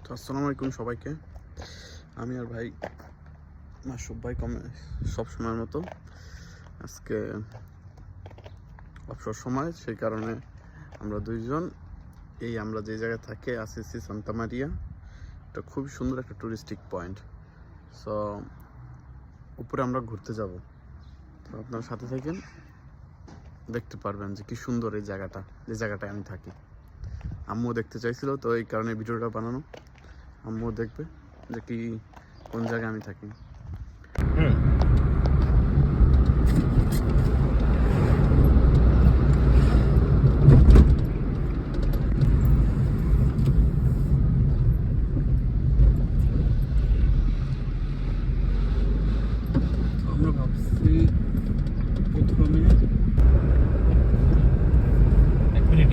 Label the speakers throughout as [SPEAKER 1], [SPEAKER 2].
[SPEAKER 1] তো আসসালামু আলাইকুম সবাইকে। আমি আর ভাই মাসুব ভাই কমে সব সময়ের মতো আজকে অবসর সময়, সেই কারণে আমরা দুইজন আমরা যে জায়গায় থাকি আসিসি সান্তা মারিয়া। এটা খুবই সুন্দর একটা টুরিস্টিক পয়েন্ট। সো উপরে আমরা ঘুরতে যাব, তো আপনার সাথে থাকেন, দেখতে পারবেন যে কি সুন্দর এই জায়গাটা, যে জায়গাটায় আমি থাকি। আম্মু দেখতে চাইছিল, তো এই কারণে ভিডিওটা বানানো। আম্মু দেখবে যে কি কোন জায়গায় আমি থাকি। আমরা ভাবছি প্রথমে 1 মিনিট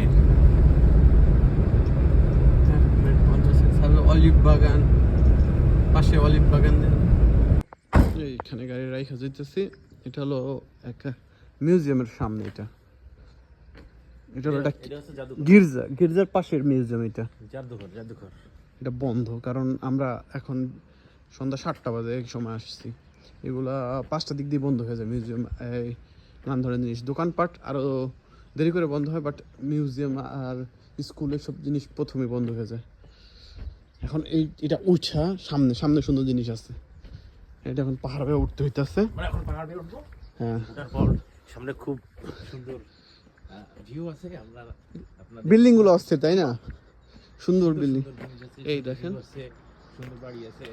[SPEAKER 1] অলিভ বাগান, পাশে অলিভ বাগান। এইখানে গাড়ি রাইখা যাইতেছি। এটা হলো একটা মিউজিয়ামের সামনে। এটা হলো একটা গির্জার পাশের মিউজিয়াম। এটা জাদুঘর। এটা বন্ধ, কারণ আমরা এখন সন্ধ্যা 7টা বাজে এক সময় আসছি। এগুলা 5টার দিক দিয়ে বন্ধ হয়ে যায় মিউজিয়াম। এই নানান ধরনের জিনিস, দোকানপাট আরও দেরি করে বন্ধ হয়, বাট মিউজিয়াম আর স্কুল এসব জিনিস প্রথমে বন্ধ হয়ে যায়। এখন এটা উঠা সামনে সুন্দর জিনিস আছে। এটা এখন পাহাড় বেয়ে উঠতে হইতেছে। হ্যাঁ,
[SPEAKER 2] সামনে খুব সুন্দর ভিউ আছে। আমরা
[SPEAKER 1] বিল্ডিং গুলো আসছে, তাই না? সুন্দর বিল্ডিং। এই দেখেন,
[SPEAKER 2] সুন্দর বাড়ি আছে।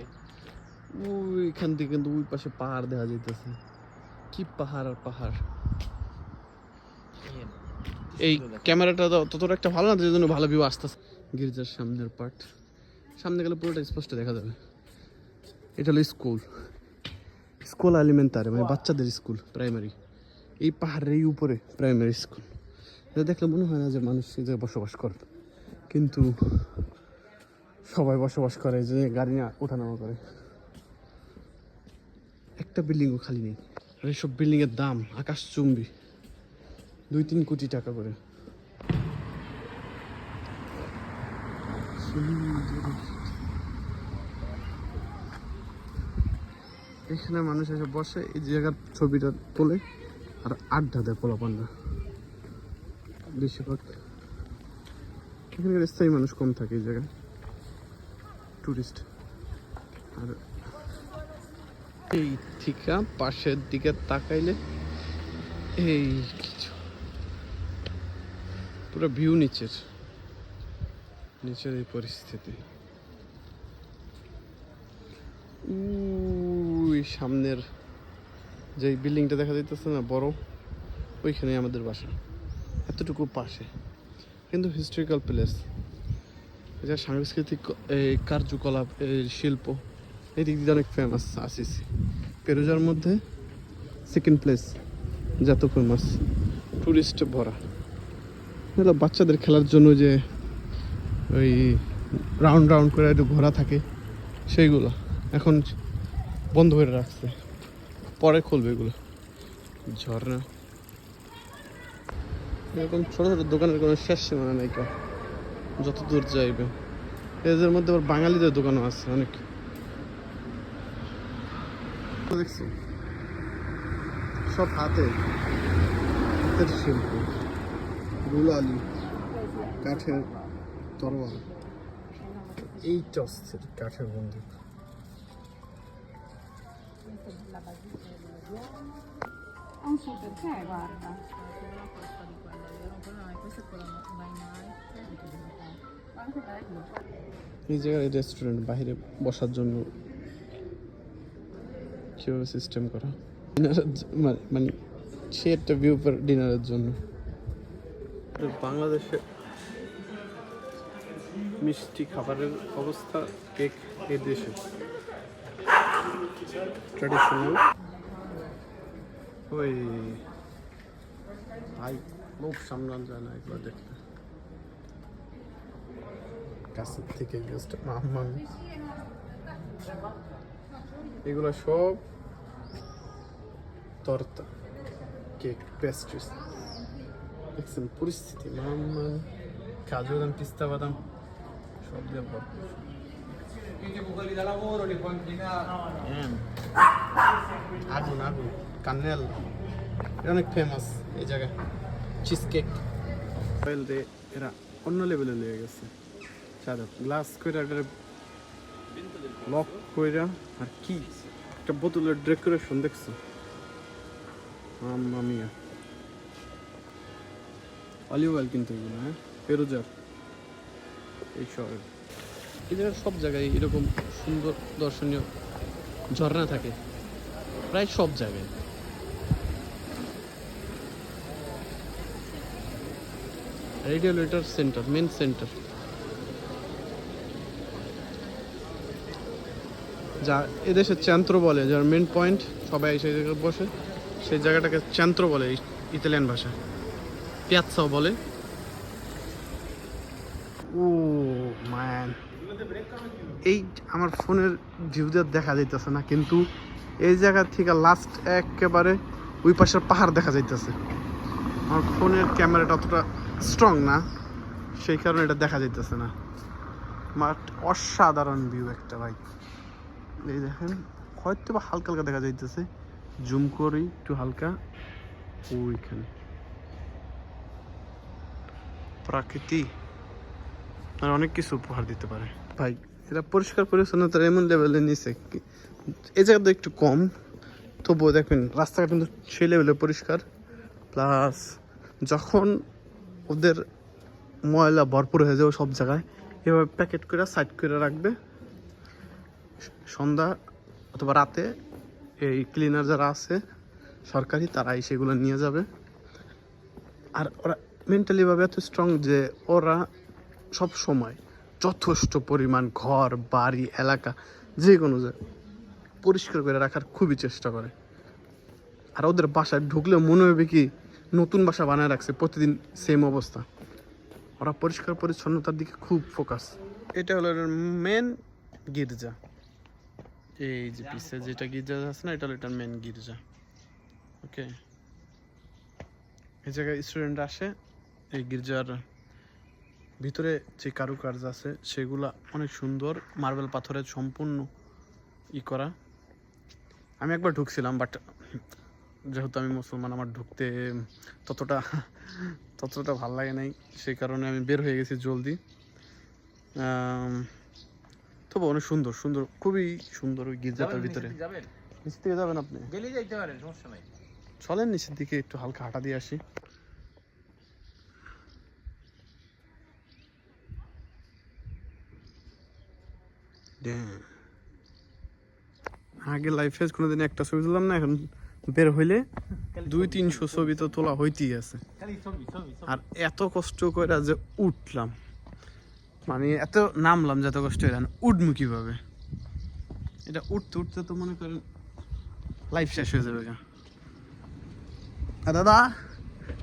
[SPEAKER 1] ওইখান থেকে কিন্তু ওই পাশে পাহাড় দেখা যাইতেছে। কি পাহাড় আর পাহাড়। এই ক্যামেরাটা ততটা একটা ভালো না, যে জন্য ভালো ভিউ আসতেছে। গির্জার সামনের পার্ট, সামনে গেলে পুরোটা স্পষ্ট দেখা যাবে। এটা হলো স্কুল এলিমেন্টারি, মানে বাচ্চাদের স্কুল, প্রাইমারি। এই পাহাড়ের এই উপরে প্রাইমারি স্কুল। এটা দেখলে মনে হয় না যে মানুষ এই জায়গায় বসবাস করে, কিন্তু সবাই বসবাস করে, যে গাড়ি না ওঠানামা করে। একটা বিল্ডিংও খালি নেই। আর এইসব বিল্ডিংয়ের দাম আকাশচুম্বী, 2-3 কোটি টাকা করে। এখানে মানুষ এসে বসে, এই জায়গার ছবিটা তোলে আর আড্ডা দেয় পোলাপানরা। বেশিরভাগ এখানকার স্থায়ী মানুষ কম থাকে এই জায়গায়, টুরিস্ট। আর এই থেকে পাশের দিকে তাকাইলে এই কিছু পুরো ভিউ নিচের এই পরিস্থিতি। ওই সামনের যে বিল্ডিংটা দেখা যাইতেছে না বড়, ওইখানে আমাদের বাসা, এতটুকু পাশে। কিন্তু হিস্টোরিক্যাল প্লেস, এটা সাংস্কৃতিক কার্যকলাপ, শিল্প, এই দিক দিয়ে অনেক ফেমাস। আসিসি পেরুজার মধ্যে সেকেন্ড প্লেস, যত ফেমাস, টুরিস্টে ভরা। এগুলো বাচ্চাদের খেলার জন্য যে ওই রাউন্ড করে একটু ঘোরা থাকে, সেইগুলো এখন বন্ধ করে রাখছে, পরে খুলবে এগুলো। ঝর্ণা, এরকম ছোট ছোট দোকানের কোনো শেষ সীমানা নাই, যত দূর যাইবে। এদের মধ্যে আবার বাঙালিদের দোকানও আছে অনেক। দেখছি সব হাতের শিল্প, গুলালি, কাঠের তরোয়াল, এইটা অস্থির কাঠের বন্দুক। এই জায়গায় রেস্টুরেন্ট, বাইরে বসার জন্য কিভাবে সিস্টেম করা, মানে সে একটা ভিউ পর ডিনারের জন্য। বাংলাদেশে মিষ্টি খাবারের অবস্থা, কেক এই দেশে ট্র্যাডিশনাল। ওই ভাই লোক সামলান যায় না এগুলো দেখতে, কাছের থেকে জাস্ট এগুলো সব তরতা, কেক, পেস্ট্রিজ। দেখছেন পরিস্থিতি, কাজু বাদাম, পিস্তা বাদাম সব দিয়ে ভরপুর। আগুন আগুন কানেল অনেক ফেমাস এই জায়গা চিজ কেক এরা অন্য লেভেলে লেগে গেছে গ্লাস করে লক কইরা আর কি একটা বোতলের ডেকোরেশন দেখছো মামিয়া অলিভ অয়েল কিনতে হবে না পেরোজার এই শহরের এই জায়গায় সব জায়গায় এরকম সুন্দর দর্শনীয় ঝর্ণা থাকে প্রায় সব জায়গায় রেডিওলেটর সেন্টার মেন সেন্টার যা এদেশে চ্যান্ত্র বলে যার মেন পয়েন্ট সবাই সেই জায়গায় বসে সেই জায়গাটাকে চ্যান্ত্র বলে ইতালিয়ান ভাষা পিয়াৎসাও বলে ও ম্যান এই আমার ফোনের ভিউদের দেখা যাইতেছে না কিন্তু এই জায়গা থেকে লাস্ট একেবারে ওই পাশের পাহাড় দেখা যাইতেছে আমার ফোনের ক্যামেরাটা অতটা স্ট্রং না সেই কারণে এটা দেখা যাইতেছে না বাট অসাধারণ ভিউ একটা ভাই এই দেখেন হয়তো বা হালকা হালকা দেখা যাইতেছে জুম করি একটু হালকা ওইখানে প্রাকৃতিক আর অনেক কিছু উপহার দিতে পারে ভাই এটা পরিষ্কার পরিচ্ছন্নতার এমন লেভেলে নিচে এই জায়গাটা একটু কম তবুও দেখবেন রাস্তাঘাট কিন্তু সেই লেভেলে পরিষ্কার প্লাস যখন ওদের ময়লা ভরপুর হয়ে যাবে সব জায়গায় এভাবে প্যাকেট করে সাইড করে রাখবে সন্ধ্যা অথবা রাতে এই ক্লিনার যারা আছে সরকারি তারাই সেগুলো নিয়ে যাবে আর ওরা মেন্টালিভাবে এত স্ট্রং যে ওরা সব সময় যথেষ্ট পরিমাণ ঘর বাড়ি এলাকা যে কোনো জায়গায় পরিষ্কার করে রাখার খুবই চেষ্টা করে আর ওদের বাসায় ঢুকলে মনে হবে কি নতুন বাসা বানায় রাখছে প্রতিদিন সেম অবস্থা ওরা পরিষ্কার পরিচ্ছন্নতার দিকে খুব ফোকাস এটা হলো মেন গির্জা এই যে পিছে যেটা গির্জা আছে না এটা হলো এটার মেন গির্জা ওকে এই জায়গায় স্টুডেন্ট আসে এই গির্জার ভিতরে যে কারুকার্য আছে সেগুলা অনেক সুন্দর মার্বেল পাথরের সম্পূর্ণ করা আমি একবার ঢুকছিলাম বাট যেহেতু আমি মুসলমান আমার ঢুকতে ততটা ভাল লাগে নাই সেই কারণে আমি বের হয়ে গেছি জলদি তবে অনেক সুন্দর সুন্দর খুবই সুন্দর ওই গির্জাটার ভিতরে নিচ থেকে যাবেন আপনি
[SPEAKER 2] গেলেই যাইতে পারেন সমস্যা নাই
[SPEAKER 1] চলেন নিচের দিকে একটু হালকা হাঁটা দিয়ে আসি আগে লাইফে কোনোদিন একটা ছবি তুললাম না এখন বের হইলে 200-300 ছবি তো তোলা হইতেই আছে আর এত কষ্ট করে যে উঠলাম মানে এত নামলাম যে এত কষ্ট হইলাম উঠবো কিভাবে এটা উঠতে উঠতে তো মনে করেন লাইফ শেষ হয়ে যাবে দাদা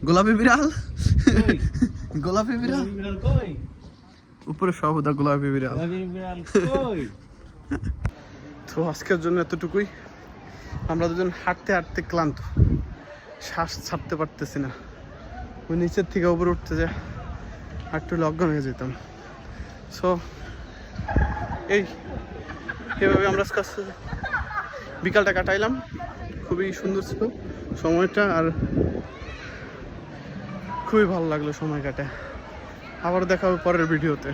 [SPEAKER 1] গোলাপি বিড়াল গোলাপি বিড়াল উপরে সব দা গোলাপি বিড়াল তো আজকের জন্য এতটুকুই আমরা দুজন হাঁটতে হাঁটতে ক্লান্ত শ্বাস ছাড়তে পারতেছি না ওই নিচের থেকে উপরে উঠতে যায় আর একটু অজ্ঞান হয়ে যেতাম সো এইভাবে আমরা বিকালটা কাটাইলাম খুবই সুন্দর ছিল সময়টা আর খুবই ভালো লাগলো সময় কাটে আবার দেখা হবে পরের ভিডিওতে